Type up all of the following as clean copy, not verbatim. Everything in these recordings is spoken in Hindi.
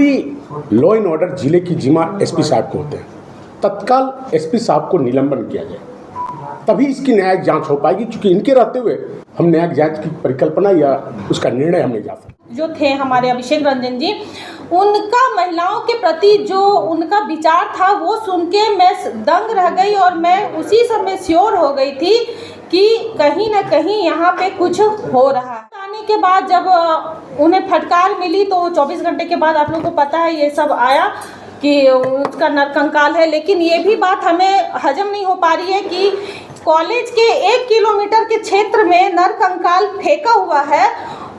पूरी लॉ एंड ऑर्डर जिले की जिम्मा एसपी साहब को होते हैं। तत्काल एसपी साहब को निलंबन किया जाए, तभी इसकी न्यायिक जांच हो पाएगी। क्योंकि इनके रहते हुए हम न्यायिक जांच की परिकल्पना या उसका निर्णय हम नहीं जा सकते। जो थे हमारे अभिषेक रंजन जी, उनका महिलाओं के प्रति जो उनका विचार था वो सुन के मैं दंग रह गई और मैं उसी समय श्योर हो गई थी कि कहीं ना कहीं यहाँ पे कुछ हो रहा है। आने के बाद जब उन्हें फटकार मिली तो 24 घंटे के बाद आप लोगों को पता है ये सब आया कि उसका नरकंकाल है। लेकिन ये भी बात हमें हजम नहीं हो पा रही है कि कॉलेज के 1 किलोमीटर के क्षेत्र में नरकंकाल फेंका हुआ है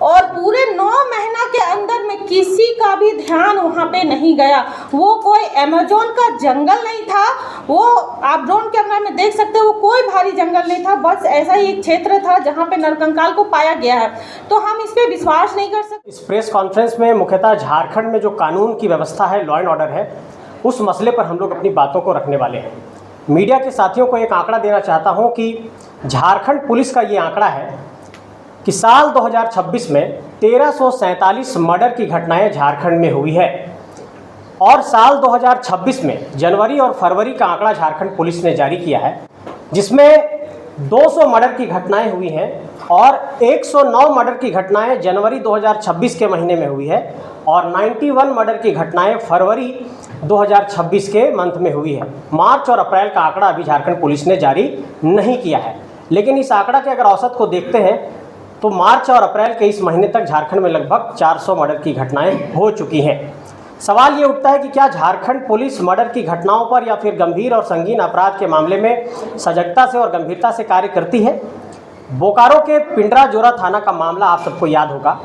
और पूरे 9 महीना के अंदर में किसी का भी ध्यान वहाँ पे नहीं गया। वो कोई अमेज़न का जंगल नहीं था, वो आप ड्रोन कैमरा में देख सकते हो, वो कोई भारी जंगल नहीं था, बस ऐसा ही एक क्षेत्र था जहाँ पे नरकंकाल को पाया गया है। तो हम इस पे विश्वास नहीं कर सकते। इस प्रेस कॉन्फ्रेंस में मुख्यतः झारखंड में जो कानून की व्यवस्था है, लॉ एंड ऑर्डर है, उस मसले पर हम लोग अपनी बातों को रखने वाले हैं। मीडिया के साथियों को एक आंकड़ा देना चाहता हूं कि झारखंड पुलिस का ये आंकड़ा है कि साल 2026 में 1347 मर्डर की घटनाएं झारखंड में हुई है और साल 2026 में जनवरी और फरवरी का आंकड़ा झारखंड पुलिस ने जारी किया है, जिसमें 200 मर्डर की घटनाएं हुई हैं और 109 मर्डर की घटनाएं जनवरी 2026 के महीने में हुई है और 91 मर्डर की घटनाएं फरवरी 2026 के मंथ में हुई है। मार्च और अप्रैल का आंकड़ा अभी झारखंड पुलिस ने जारी नहीं किया है, लेकिन इस आंकड़ा के अगर औसत को देखते हैं तो मार्च और अप्रैल के इस महीने तक झारखंड में लगभग 400 मर्डर की घटनाएं हो चुकी हैं। सवाल ये उठता है कि क्या झारखंड पुलिस मर्डर की घटनाओं पर या फिर गंभीर और संगीन अपराध के मामले में सजगता से और गंभीरता से कार्य करती है। बोकारो के पिंडरा जोरा थाना का मामला आप सबको याद होगा।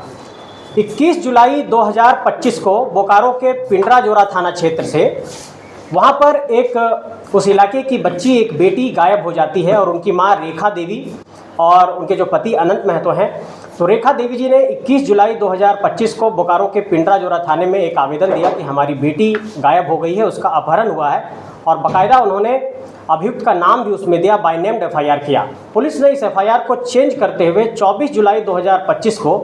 21 जुलाई 2025 को बोकारो के पिंडरा जोरा थाना क्षेत्र से वहाँ पर एक उस इलाके की बच्ची, एक बेटी गायब हो जाती है और उनकी माँ रेखा देवी और उनके जो पति अनंत महतो हैं, तो रेखा देवी जी ने 21 जुलाई 2025 को बोकारो के पिंडरा जोरा थाने में एक आवेदन दिया कि हमारी बेटी गायब हो गई है, उसका अपहरण हुआ है, और बाकायदा उन्होंने अभियुक्त का नाम भी उसमें दिया, बाय नेम्ड एफआईआर किया। पुलिस ने इस एफआईआर को चेंज करते हुए 24 जुलाई 2025 को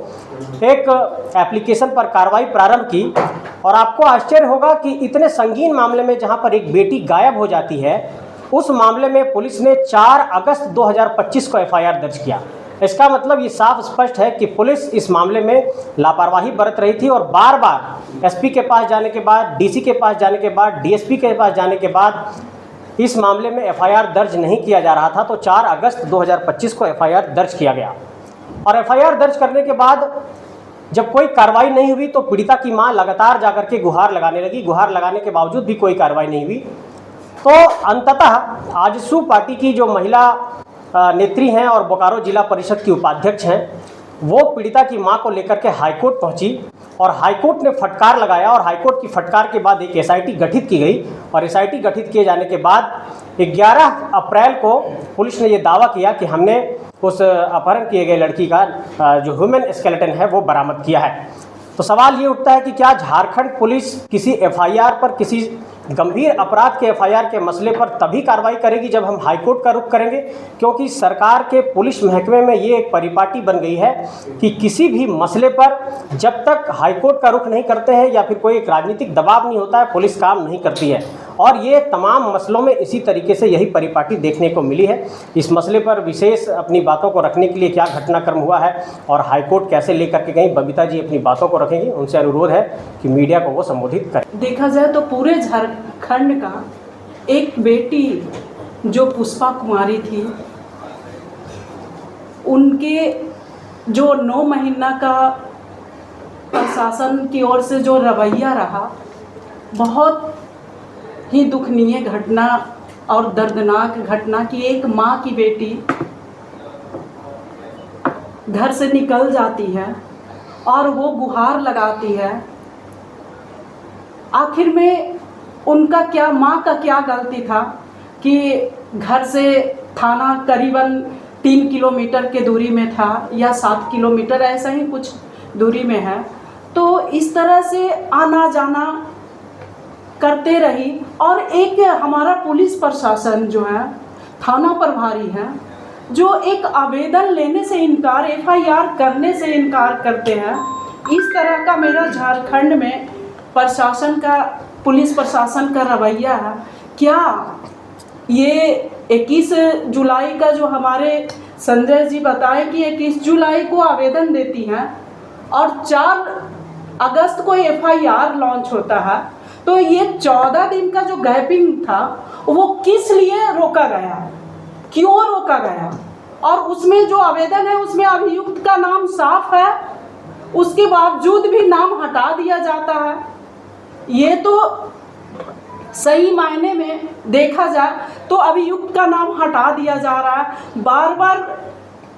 एक एप्लीकेशन पर कार्रवाई प्रारंभ की। और आपको आश्चर्य होगा कि इतने संगीन मामले में जहां पर एक बेटी गायब हो जाती है, उस मामले में पुलिस ने 4 अगस्त 2025 को एफआईआर दर्ज किया। इसका मतलब ये साफ स्पष्ट है कि पुलिस इस मामले में लापरवाही बरत रही थी और बार बार एसपी के पास जाने के बाद, डीसी के पास जाने के बाद, डीएसपी के पास जाने के बाद इस मामले में एफआईआर दर्ज नहीं किया जा रहा था। तो 4 अगस्त 2025 को एफआईआर दर्ज किया गया और एफआईआर दर्ज करने के बाद जब कोई कार्रवाई नहीं हुई तो पीड़िता की मां लगातार जाकर के गुहार लगाने लगी। गुहार लगाने के बावजूद भी कोई कार्रवाई नहीं हुई। तो अंततः आजसू पार्टी की जो महिला नेत्री हैं और बोकारो जिला परिषद की उपाध्यक्ष हैं, वो पीड़िता की मां को लेकर के हाईकोर्ट पहुंची और हाईकोर्ट ने फटकार लगाया और हाईकोर्ट की फटकार के बाद एक एसआईटी गठित की गई और एसआईटी गठित किए जाने के बाद 11 अप्रैल को पुलिस ने ये दावा किया कि हमने उस अपहरण किए गए लड़की का जो ह्यूमन स्केलेटन है वो बरामद किया है। तो सवाल ये उठता है कि क्या झारखंड पुलिस किसी एफआईआर पर, किसी गंभीर अपराध के एफआईआर के मसले पर तभी कार्रवाई करेगी जब हम हाईकोर्ट का रुख करेंगे? क्योंकि सरकार के पुलिस महकमे में ये एक परिपाटी बन गई है कि किसी भी मसले पर जब तक हाईकोर्ट का रुख नहीं करते हैं या फिर कोई एक राजनीतिक दबाव नहीं होता है, पुलिस काम नहीं करती है। और ये तमाम मसलों में इसी तरीके से यही परिपाटी देखने को मिली है। इस मसले पर विशेष अपनी बातों को रखने के लिए क्या घटनाक्रम हुआ है और हाईकोर्ट कैसे लेकर के गई, बबीता जी अपनी बातों को रखेंगी। उनसे अनुरोध है कि मीडिया को वो संबोधित करें। देखा जाए तो पूरे झारखंड का एक बेटी जो पुष्पा कुमारी थी, उनके जो 9 महीना का प्रशासन की ओर से जो रवैया रहा, बहुत ही दुखनीय घटना और दर्दनाक घटना कि एक माँ की बेटी घर से निकल जाती है और वो गुहार लगाती है। आखिर में उनका क्या, माँ का क्या गलती था कि घर से थाना करीबन 3 किलोमीटर के दूरी में था या 7 किलोमीटर ऐसा ही कुछ दूरी में है। तो इस तरह से आना जाना करते रही और एक हमारा पुलिस प्रशासन जो है, थाना प्रभारी है, जो एक आवेदन लेने से इनकार, एफआईआर करने से इनकार करते हैं। इस तरह का मेरा झारखंड में प्रशासन का, पुलिस प्रशासन का रवैया है। क्या ये 21 जुलाई का जो हमारे संजय जी बताए कि 21 जुलाई को आवेदन देती हैं और 4 अगस्त को FIR लॉन्च होता है, तो ये 14 दिन का जो गैपिंग था वो किस लिए रोका गया, क्यों रोका गया? और उसमें जो आवेदन है उसमें अभियुक्त का नाम साफ है, उसके बावजूद भी नाम हटा दिया जाता है। ये तो सही मायने में देखा जाए तो अभियुक्त का नाम हटा दिया जा रहा है। बार बार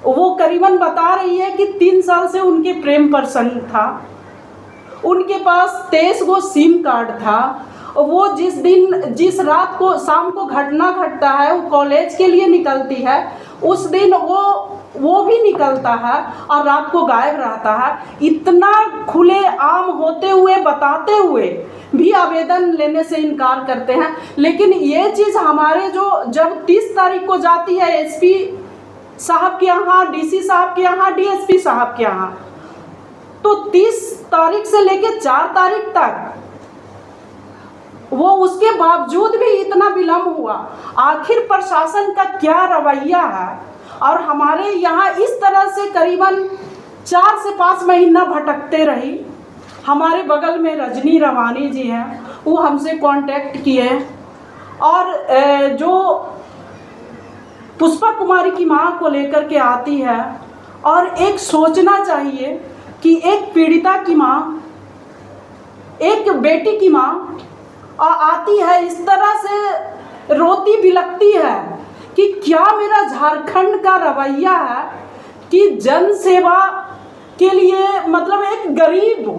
वो करीबन बता रही है कि 3 साल से उनके प्रेम प्रसंग था, उनके पास 23 गो सिम कार्ड था। वो जिस रात को शाम को घटना घटता है, वो कॉलेज के लिए निकलती है, उस दिन वो भी निकलता है और रात को गायब रहता है। इतना खुले आम होते हुए, बताते हुए भी आवेदन लेने से इनकार करते हैं। लेकिन ये चीज़ हमारे जो जब 30 तारीख को जाती है SP साहब के यहाँ, DC साहब के यहाँ, DSP साहब के यहाँ, तो 30 तारीख से लेकर 4 तारीख तक वो उसके बावजूद भी इतना विलम्ब हुआ। आखिर प्रशासन का क्या रवैया है? और हमारे यहाँ इस तरह से करीबन 4 से 5 महीना भटकते रही। हमारे बगल में रजनी रवानी जी हैं, वो हमसे कांटेक्ट किए और जो पुष्पा कुमारी की मां को लेकर के आती है। और एक सोचना चाहिए कि एक पीड़िता की मां, एक बेटी की मां आती है, इस तरह से रोती बिलखती है कि क्या मेरा झारखंड का रवैया है कि जन सेवा के लिए, मतलब एक गरीब,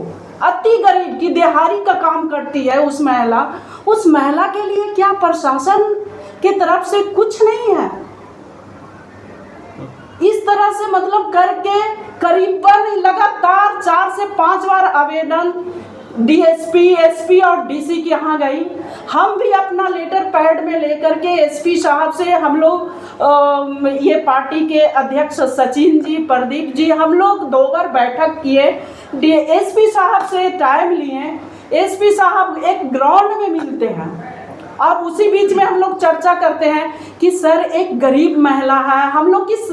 अति गरीब की दिहाड़ी का काम करती है उस महिला के लिए क्या प्रशासन की तरफ से कुछ नहीं है? इस तरह से मतलब करके करीबन लगातार 4 से 5 बार आवेदन DSP, SP और DC के यहाँ गई। हम भी अपना लेटर पैड में लेकर के SP साहब से, हम लोग ये पार्टी के अध्यक्ष सचिन जी, प्रदीप जी, हम लोग 2 बार बैठक किए, SP साहब से टाइम लिए। SP साहब एक ग्राउंड में मिलते हैं और उसी बीच में हम लोग चर्चा करते हैं कि सर एक गरीब महिला है, हम लोग किस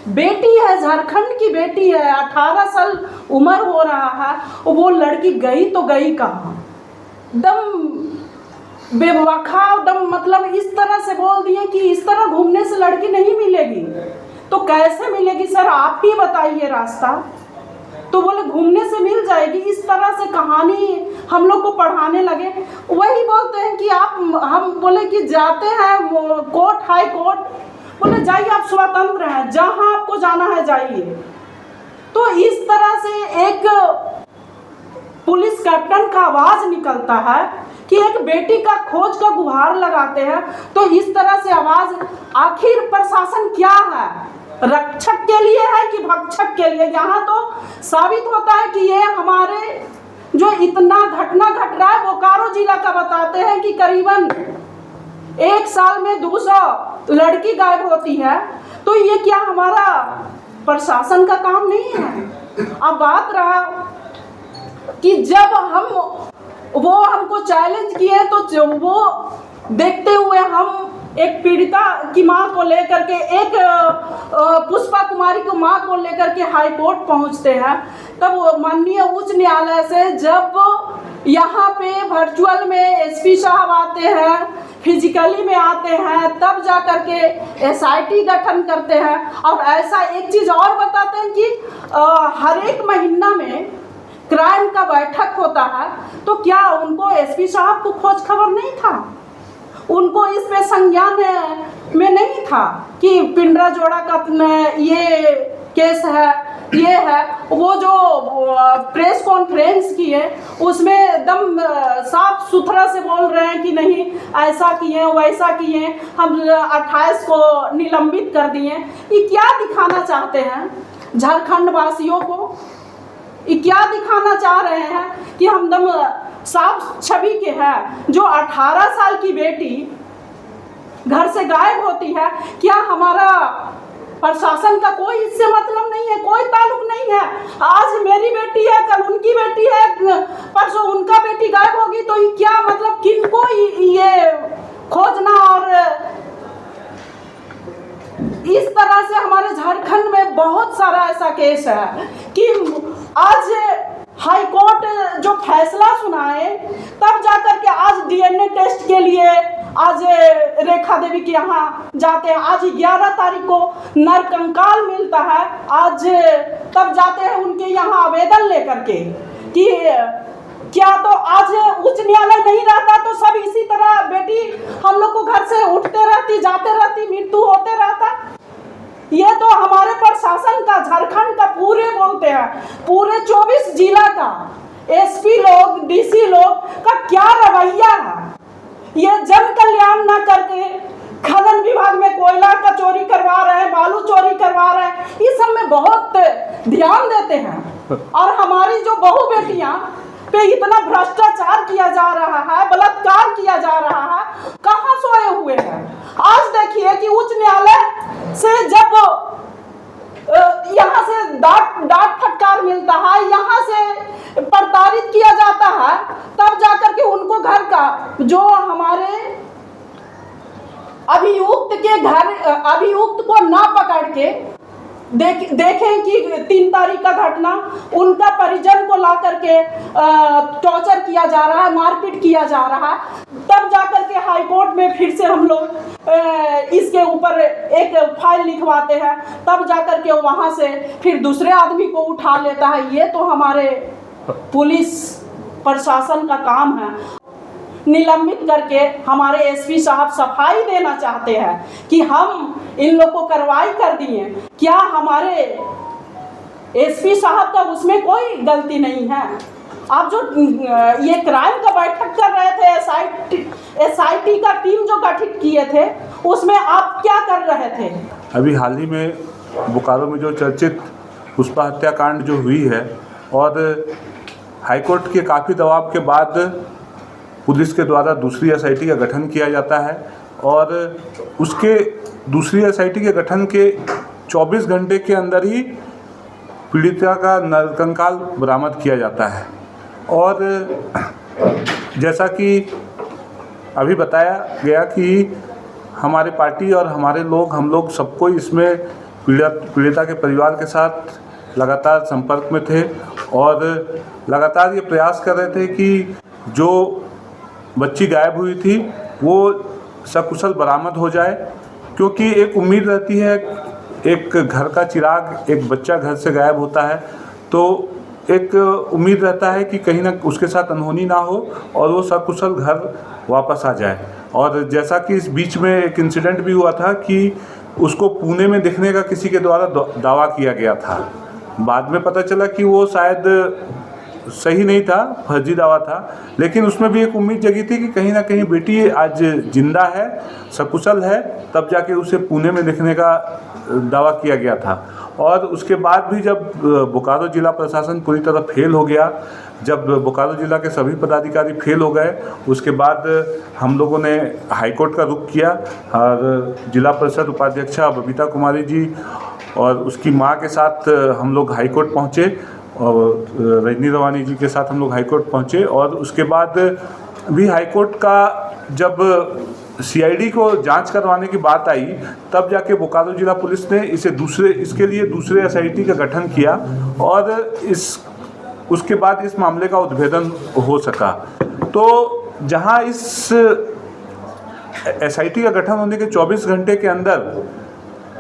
बेटी है, झारखंड की बेटी है, 18 साल उम्र हो रहा है, वो लड़की गई तो गई कहाँ? दम बेवफा, दम मतलब इस तरह से बोल दिए कि इस तरह घूमने से लड़की नहीं मिलेगी। तो कैसे मिलेगी सर, आप ही बताइए रास्ता। तो बोले घूमने से मिल जाएगी। इस तरह से कहानी हम लोग को पढ़ाने लगे। वही बोलते हैं कि हम बोले कि जाते हैं कोर्ट, हाई कोर्ट, बोले जाइए आप स्वतंत्र हैं, जहां आपको जाना है जाइए। तो इस तरह से एक पुलिस कैप्टन का आवाज निकलता है कि एक बेटी का खोज का गुहार लगाते हैं। तो इस तरह से आवाज, आखिर प्रशासन क्या है, रक्षक के लिए है कि भक्षक के लिए? यहाँ तो साबित होता है कि ये हमारे जो इतना घटना घट रहा है, बोकारो जिला का बताते हैं कि करीबन 1 साल में 200 लड़की गायब होती है। तो ये क्या हमारा प्रशासन का काम नहीं है? अब बात रहा कि जब वो हमको चैलेंज किए, तो वो देखते हुए हम एक पीड़िता की मां को लेकर के, एक पुष्पा कुमारी को मां को लेकर के हाई कोर्ट पहुंचते हैं। तब माननीय उच्च न्यायालय से जब यहाँ पे वर्चुअल में SP साहब आते हैं, फिजिकली में आते हैं, तब जा कर के SIT गठन करते हैं। और ऐसा एक चीज़ और बताते हैं कि हर एक महीना में क्राइम का बैठक होता है। तो क्या उनको SP साहब को खोज खबर नहीं था? उनको इस पे संज्ञान में नहीं था कि पिंडरा जोड़ा का ये केस है, ये है। वो जो प्रेस कॉन्फ्रेंस की है उसमें एकदम साफ सुथरा से बोल रहे हैं कि नहीं ऐसा किए, वैसा किए, हम 28 को निलंबित कर दिए। ये क्या दिखाना चाहते हैं झारखंड वासियों को? ये क्या दिखाना चाह रहे हैं कि हम दम साफ छवि के हैं? जो 18 साल की बेटी घर से गायब होती है, क्या हमारा प्रशासन का कोई इससे मतलब नहीं है, कोई ताल्लुक नहीं है। आज मेरी बेटी है, कल उनकी बेटी है, परसों उनका बेटी गायब होगी, तो ये क्या मतलब किनको ये खोजना। और इस तरह से हमारे झारखंड में बहुत सारा ऐसा केस है कि आज हाई कोर्ट जो फैसला सुनाए तब जाकर के आज डीएनए टेस्ट के लिए आज रेखा देवी के यहाँ जाते हैं। आज 11 तारीख को नरकंकाल मिलता है, आज तब जाते हैं उनके यहाँ आवेदन लेकर के कि क्या तो आज उच्च न्यायालय नहीं रहता तो सब इसी तरह बेटी हम लोग को घर से उठते रहती, जाते रहती, मृत्यु होते रहता। ये तो हमारे प्रशासन का, झारखंड का पूरे बोलते हैं, पूरे 24 जिला का एसपी लोग, डीसी लोग का क्या रवैया है। ये जन कल्याण ना करके खनन विभाग में कोयला का चोरी करवा रहे हैं, बालू चोरी करवा रहे हैं, इस सब में बहुत ध्यान देते हैं। और हमारी जो बहू बेटियां पे इतना भ्रष्टाचार किया जा रहा है, बलात्कार किया जा रहा है, कहाँ सोए हुए हैं। आज देखिए कि उच्च न्यायालय से जब यहाँ से डांट फटकार मिलता है, यहाँ से प्रताड़ित किया जाता है, तब जाकर के उनको घर का जो हमारे अभियुक्त को ना पकड़ के देखें कि 3 तारीख का घटना, उनका परिजन को ला करके टॉर्चर किया जा रहा है, मारपीट किया जा रहा है, तब जाकर के हाई कोर्ट में फिर से हम लोग इसके ऊपर एक फाइल लिखवाते हैं, तब जाकर के वहाँ से फिर दूसरे आदमी को उठा लेता है। ये तो हमारे पुलिस प्रशासन का काम है। निलंबित करके हमारे एसपी साहब सफाई देना चाहते हैं कि हम इन लोग को कार्रवाई कर दिए। क्या हमारे एसपी साहब का उसमें कोई गलती नहीं है? आप जो ये क्राइम का बैठक कर रहे थे, एसआईटी का टीम जो गठित किए थे, उसमें आप क्या कर रहे थे? अभी हाल ही में बोकारो में जो चर्चित पुष्पा हत्याकांड जो हुई है और हाईकोर्ट के काफ़ी दबाव के बाद पुलिस के द्वारा दूसरी एसआईटी का गठन किया जाता है और उसके दूसरी एसआईटी के गठन के 24 घंटे के अंदर ही पीड़िता का नरकंकाल बरामद किया जाता है। और जैसा कि अभी बताया गया कि हमारे पार्टी और हमारे लोग, हम लोग सबको इसमें पीड़िता के परिवार के साथ लगातार संपर्क में थे और लगातार ये प्रयास कर रहे थे कि जो बच्ची गायब हुई थी वो सकुशल बरामद हो जाए, क्योंकि एक उम्मीद रहती है, एक घर का चिराग, एक बच्चा घर से गायब होता है तो एक उम्मीद रहता है कि कहीं ना उसके साथ अनहोनी ना हो और वो सकुशल घर वापस आ जाए। और जैसा कि इस बीच में एक इंसिडेंट भी हुआ था कि उसको पुणे में दिखने का किसी के द्वारा दावा किया गया था, बाद में पता चला कि वो शायद सही नहीं था, फर्जी दावा था, लेकिन उसमें भी एक उम्मीद जगी थी कि कहीं ना कहीं बेटी आज जिंदा है, सकुशल है, तब जाके उसे पुणे में देखने का दावा किया गया था। और उसके बाद भी जब बोकारो जिला प्रशासन पूरी तरह फेल हो गया, जब बोकारो जिला के सभी पदाधिकारी फेल हो गए, उसके बाद हम लोगों ने हाईकोर्ट का रुख किया और जिला परिषद उपाध्यक्षा बबीता कुमारी जी और उसकी मां के साथ हम लोग हाईकोर्ट पहुंचे और रजनी रवानी जी के साथ हम लोग हाईकोर्ट पहुंचे। और उसके बाद भी हाईकोर्ट का जब सीआईडी को जांच करवाने की बात आई, तब जाके बोकारो जिला पुलिस ने इसके लिए दूसरे एसआईटी का गठन किया और उसके बाद इस मामले का उद्भेदन हो सका। तो जहां इस एसआईटी का गठन होने के 24 घंटे के अंदर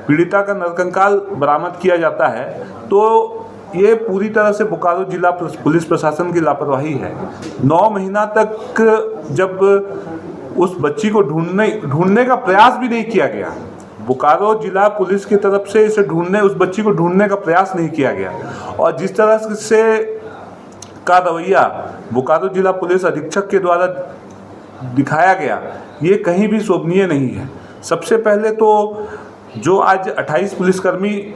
पीड़िता का नरकंकाल बरामद किया जाता है, तो ये पूरी तरह से बोकारो जिला पुलिस प्रशासन की लापरवाही है। 9 महीना तक जब उस बच्ची को ढूंढने का प्रयास भी नहीं किया गया, बोकारो जिला पुलिस की तरफ से उस बच्ची को ढूंढने का प्रयास नहीं किया गया, और जिस तरह से का रवैया बोकारो जिला पुलिस अधीक्षक के द्वारा दिखाया गया, ये कहीं भी शोभनीय नहीं है। सबसे पहले तो जो आज 28 पुलिसकर्मी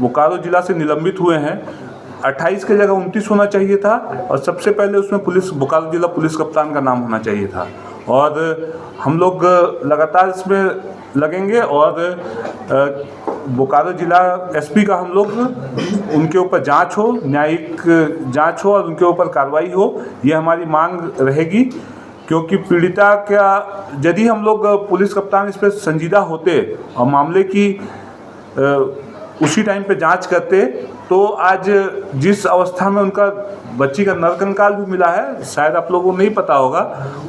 बोकारो जिला से निलंबित हुए हैं, 28 की जगह 29 होना चाहिए था और सबसे पहले उसमें बोकारो जिला पुलिस कप्तान का नाम होना चाहिए था। और हम लोग लगातार इसमें लगेंगे और बोकारो जिला एसपी का हम लोग उनके ऊपर जांच हो, न्यायिक जांच हो और उनके ऊपर कार्रवाई हो, ये हमारी मांग रहेगी। क्योंकि पीड़िता का यदि हम लोग पुलिस कप्तान इस पर संजीदा होते और मामले की उसी टाइम पे जांच करते तो आज जिस अवस्था में उनका बच्ची का नरकंकाल भी मिला है, शायद आप लोगों को नहीं पता होगा,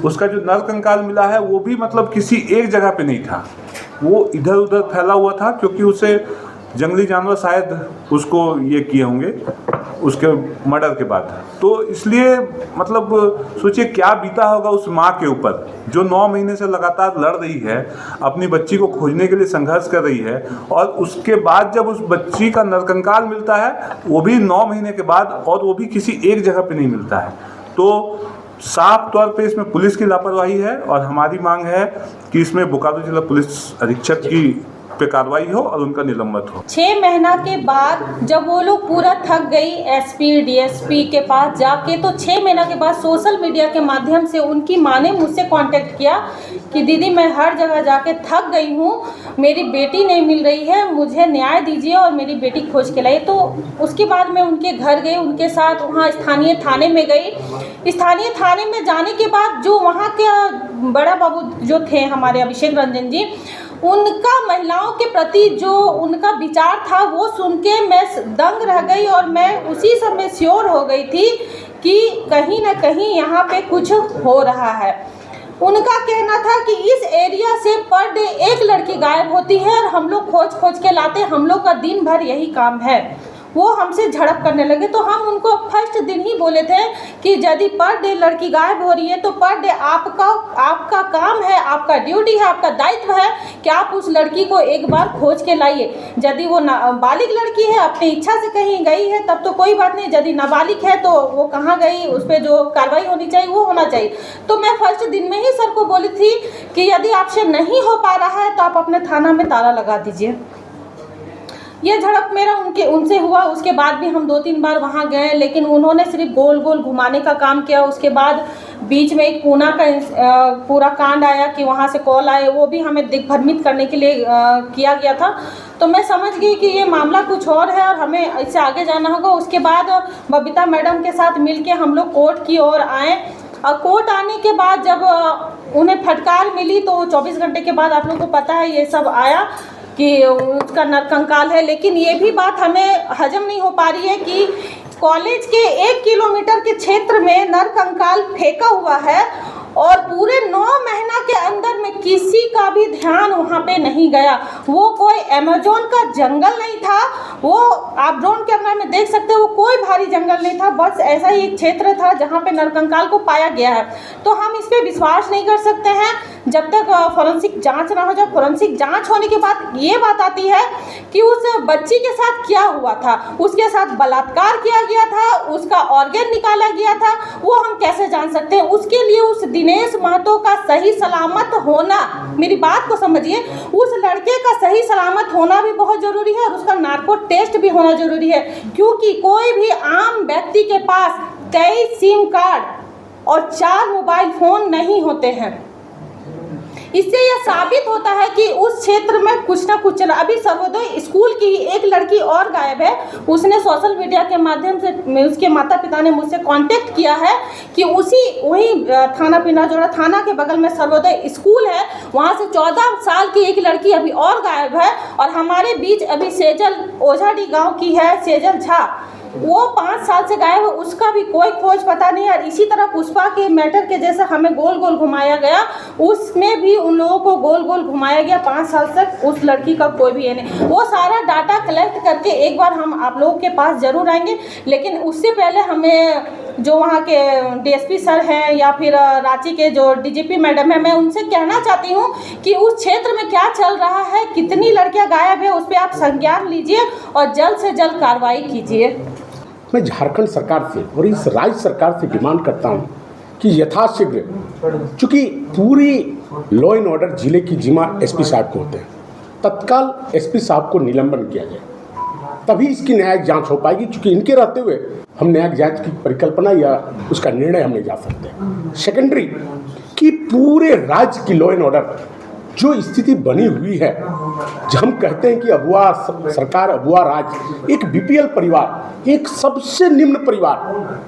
उसका जो नरकंकाल मिला है वो भी मतलब किसी एक जगह पे नहीं था, वो इधर उधर फैला हुआ था। क्योंकि उसे जंगली जानवर शायद उसको ये किए होंगे उसके मर्डर के बाद। तो इसलिए मतलब सोचिए क्या बीता होगा उस माँ के ऊपर जो 9 महीने से लगातार लड़ रही है, अपनी बच्ची को खोजने के लिए संघर्ष कर रही है, और उसके बाद जब उस बच्ची का नरकंकाल मिलता है वो भी 9 महीने के बाद, और वो भी किसी एक जगह पे नहीं मिलता है। तो साफ तौर पे इसमें पुलिस की लापरवाही है और हमारी मांग है कि इसमें बोकारो जिला पुलिस अधीक्षक की पे कार्रवाई हो और उनका निलंबित हो। 6 महीना के बाद जब वो लोग पूरा थक गई एसपी डीएसपी के पास जाके, तो 6 महीना के बाद सोशल मीडिया के माध्यम से उनकी माँ ने मुझसे कांटेक्ट किया कि दीदी मैं हर जगह जाके थक गई हूँ, मेरी बेटी नहीं मिल रही है, मुझे न्याय दीजिए और मेरी बेटी खोज के लाइए। तो उसके बाद मैं उनके घर गई, उनके साथ वहाँ स्थानीय थाने में गई। स्थानीय थाने में जाने के बाद जो वहाँ के बड़ा बाबू जो थे हमारे अभिषेक रंजन जी, उनका महिलाओं के प्रति जो उनका विचार था वो सुन के मैं दंग रह गई और मैं उसी समय श्योर हो गई थी कि कहीं ना कहीं यहाँ पे कुछ हो रहा है। उनका कहना था कि इस एरिया से पर डे एक लड़की गायब होती है और हम लोग खोज खोज के लाते, हम लोग का दिन भर यही काम है। वो हमसे झड़प करने लगे तो हम उनको फर्स्ट दिन ही बोले थे कि यदि पर डे लड़की गायब हो रही है तो पर डे आपका काम है, आपका ड्यूटी है, आपका दायित्व है कि आप उस लड़की को एक बार खोज के लाइए। यदि वो नाबालिग लड़की है, अपनी इच्छा से कहीं गई है तब तो कोई बात नहीं, यदि नाबालिग है तो वो कहाँ गई, उस पर जो कार्रवाई होनी चाहिए वो होना चाहिए। तो मैं फर्स्ट दिन में ही सर को बोली थी कि यदि आपसे नहीं हो पा रहा है तो आप अपने थाना में ताला लगा दीजिए। ये झड़प मेरा उनसे हुआ। उसके बाद भी हम 2-3 बार वहाँ गए, लेकिन उन्होंने सिर्फ गोल गोल घुमाने का काम किया। उसके बाद बीच में एक पूना का पूरा कांड आया कि वहाँ से कॉल आए, वो भी हमें दिग्भ्रमित करने के लिए किया गया था। तो मैं समझ गई कि ये मामला कुछ और है और हमें इससे आगे जाना होगा। उसके बाद बबीता मैडम के साथ मिलके हम लोग कोर्ट की ओर आए और कोर्ट आने के बाद जब उन्हें फटकार मिली तो 24 घंटे के बाद आप लोगों को पता है ये सब आया कि उसका नरकंकाल है। लेकिन ये भी बात हमें हजम नहीं हो पा रही है कि कॉलेज के 1 किलोमीटर के क्षेत्र में नरकंकाल फेंका हुआ है और पूरे 9 महीना के अंदर में किसी का भी ध्यान वहाँ पे नहीं गया। वो कोई अमेजोन का जंगल नहीं था, वो आप ड्रोन कैमरा में देख सकते हो, वो कोई भारी जंगल नहीं था, बस ऐसा ही एक क्षेत्र था जहाँ पे नरकंकाल को पाया गया है। तो हम इस पर विश्वास नहीं कर सकते हैं जब तक फॉरेंसिक जांच ना हो जाए। फॉरेंसिक जांच होने के बाद ये बात आती है कि उस बच्ची के साथ क्या हुआ था, उसके साथ बलात्कार किया गया था, उसका ऑर्गन निकाला गया था, वो हम कैसे जान सकते हैं। उसके लिए उस दिनेश महतो का सही सलामत होना, मेरी बात को समझिए, उस लड़के का सही सलामत होना भी बहुत ज़रूरी है और उसका नार्को टेस्ट भी होना ज़रूरी है। क्योंकि कोई भी आम व्यक्ति के पास 23 सिम कार्ड और 4 मोबाइल फ़ोन नहीं होते हैं। इससे यह साबित होता है कि उस क्षेत्र में कुछ ना कुछ चला। अभी सर्वोदय स्कूल की एक लड़की और गायब है, उसने सोशल मीडिया के माध्यम से उसके माता पिता ने मुझसे कांटेक्ट किया है कि वही थाना पिनाजोड़ा थाना के बगल में सर्वोदय स्कूल है, वहाँ से 14 साल की एक लड़की अभी और गायब है। और हमारे बीच अभी सेजल ओझाडी गाँव की है सेजल झा, वो 5 साल से गायब है, उसका भी कोई खोज पता नहीं है। और इसी तरह पुष्पा के मैटर के जैसे हमें गोल गोल घुमाया गया, उसमें भी उन लोगों को गोल गोल घुमाया गया। 5 साल तक उस लड़की का कोई भी है नहीं। वो सारा डाटा कलेक्ट करके एक बार हम आप लोगों के पास ज़रूर आएंगे, लेकिन उससे पहले हमें जो वहाँ के डीएसपी सर हैं या फिर रांची के जो डीजीपी मैडम है, मैं उनसे कहना चाहती हूँ कि उस क्षेत्र में क्या चल रहा है, कितनी लड़कियाँ गायब है, उस पर आप संज्ञान लीजिए और जल्द से जल्द कार्रवाई कीजिए। मैं झारखंड सरकार से और इस राज्य सरकार से डिमांड करता हूं कि यथाशीघ्र, चूँकि पूरी लॉ एंड ऑर्डर जिले की जिम्मा एसपी साहब को होते हैं, तत्काल एसपी साहब को निलंबन किया जाए, तभी इसकी न्यायिक जांच हो पाएगी। चूँकि इनके रहते हुए हम न्यायिक जांच की परिकल्पना या उसका निर्णय हम नहीं जा सकते। सेकेंडरी कि पूरे राज्य की लॉ एंड ऑर्डर जो स्थिति बनी हुई है, जब हम कहते हैं कि अगुआ सरकार, अगुआ राज्य, एक बीपीएल परिवार, एक सबसे निम्न परिवार,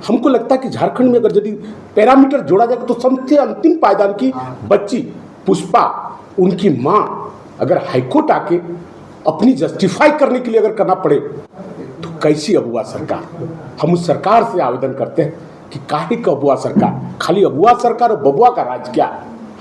हमको लगता है कि झारखंड में अगर यदि पैरामीटर जोड़ा जाएगा तो सबसे अंतिम पायदान की बच्ची पुष्पा, उनकी माँ अगर हाईकोर्ट आके अपनी जस्टिफाई करने के लिए अगर करना पड़े तो कैसी अगुआ सरकार। हम उस सरकार से आवेदन करते हैं कि काहे का अगुआ सरकार, खाली अगुआ सरकार और बबुआ का राज क्या,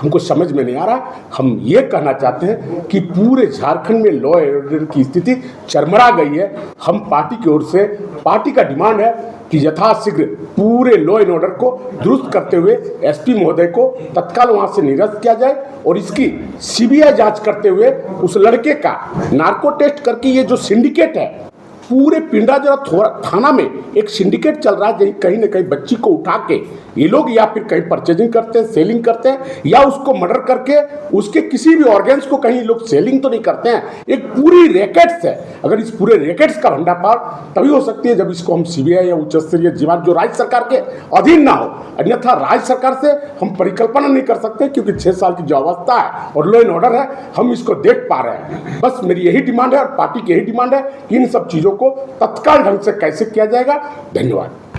हमको समझ में नहीं आ रहा। हम ये कहना चाहते हैं कि पूरे झारखंड में लॉ एंड ऑर्डर की स्थिति चरमरा गई है। हम पार्टी की ओर से, पार्टी का डिमांड है कि यथाशीघ्र पूरे लॉ एंड ऑर्डर को दुरुस्त करते हुए एसपी महोदय को तत्काल वहां से निरस्त किया जाए और इसकी सीबीआई जांच करते हुए उस लड़के का नार्को टेस्ट करके ये जो सिंडिकेट है पूरे पिंडराजरा थाना में एक सिंडिकेट चल रहा है, कहीं ना कहीं बच्ची को उठा के ये लोग या फिर कहीं परचेजिंग करते हैं, सेलिंग करते हैं, या उसको मर्डर करके उसके किसी भी ऑर्गेन्स को कहीं लोग सेलिंग तो नहीं करते हैं। एक पूरी रैकेट्स है। अगर इस पूरे रैकेट्स का भंडाफोड़ तभी हो सकती है जब इसको हम सीबीआई या उच्च स्तरीय जांच जो राज्य सरकार के अधीन ना हो, अन्यथा राज्य सरकार से हम परिकल्पना नहीं कर सकते, क्योंकि 6 साल की जो अवस्था है और लॉ एंड ऑर्डर है हम इसको देख पा रहे हैं। बस मेरी यही डिमांड है और पार्टी की यही डिमांड है कि इन सब चीज़ों को तत्काल ढंग से कैसे किया जाएगा। धन्यवाद।